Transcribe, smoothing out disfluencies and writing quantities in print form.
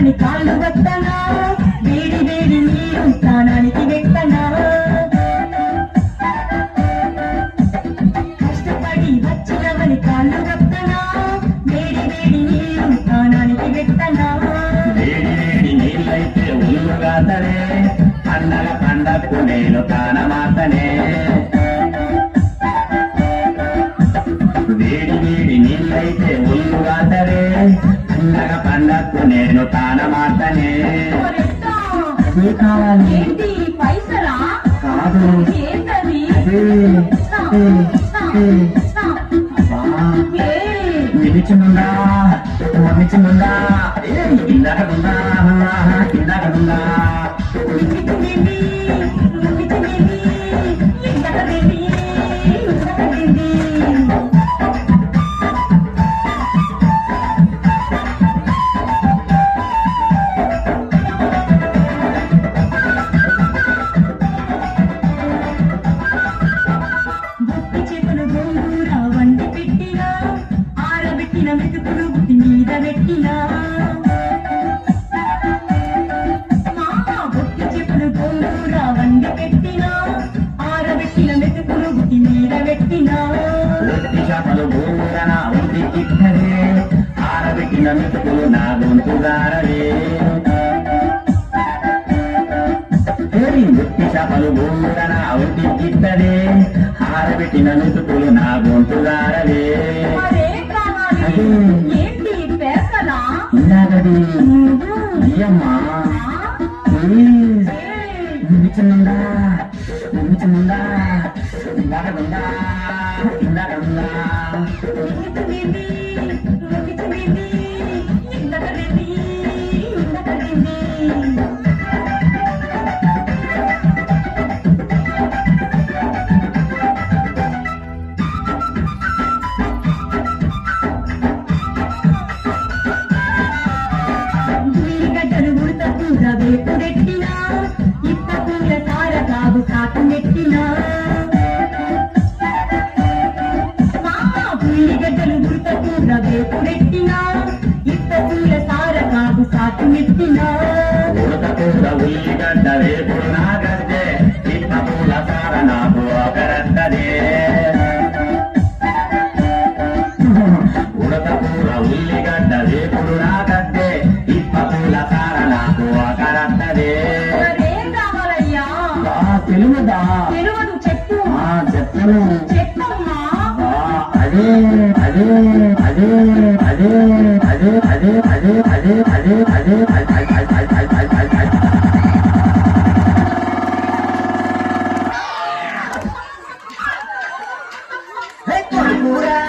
వచ్చినవని కాళ్ళు వద్దనా వేడి వేడి నీరు స్నానానికి వెత్తనా కష్టపడి వచ్చినవని కాళ్ళు వద్దనా వేడి వేడి నీరు స్నానానికి వెత్తనా వేడి వేడి నీళ్ళైతే ఉల్లుగాతనే పండగ పండగకు నేను తానమాతనే వేడి వేడి నీళ్ళైతే ఉల్లుగాతనే పండగ పండగకు నేను తానమాతనే కావాలి ఏంటి పైసలా కాదు ఏంటది నిలిచినుందా నిలిచినుందా కిందకనుందా కిందకనుందా చేపలు గోంగూర వండి పెట్టినా ఆరబెట్టిన మెతుకులు బుద్ధి మీద పెట్టినా బొట్టి చేపలు గోంగూర వండి పెట్టినా ఆరబెట్టిన మెతుకులు బుద్ధి మీద పెట్టినా చేపలు గోంగూర నా ఒంటికిట్టదే ఆరబెట్టిన మెతుకులు నా గొంతుగారవే ముట్టి చేపలు గోంగూర నా ఒంటికిట్టదే ఆరబెట్టిన మెతుకులు నా గొంతుగారవే మరేం కావాలి ఏంటి పేకలా ఇందాకది అయ్యమ్మా నిలిచినుందా నిలిచినుందా ఇందాకనుందా ఇందాకనుందా ఉల్లిగడ్డలు ఉడత కూర వేపు పెట్టినా ఇప్ప కూర సార కాగు కాకు నెట్టినా ఉల్లిగడ్డలు ఉడత కూర వేపు పెట్టినా ఇప్ప కూర సార కాగు కాకు నెట్టినా ఉడకకూర ఉల్లిగడ్డ వేపుడు నా గద్దే ఇప్ప పూల సార నాకు ఒకరద్దదే ఉడకకూర ఉల్లిగడ్డ వేపుడు నా గద్దే ఇప్ప పూల సార నాకు ఒకరద్దదే మరేం కావాలయ్యా తెలుగుదా తెలియదు చెప్పు చెప్పను చెప్పమ్మా అదే అదే అదే అదే అదే అదే అదే అదే అదే అదే అదే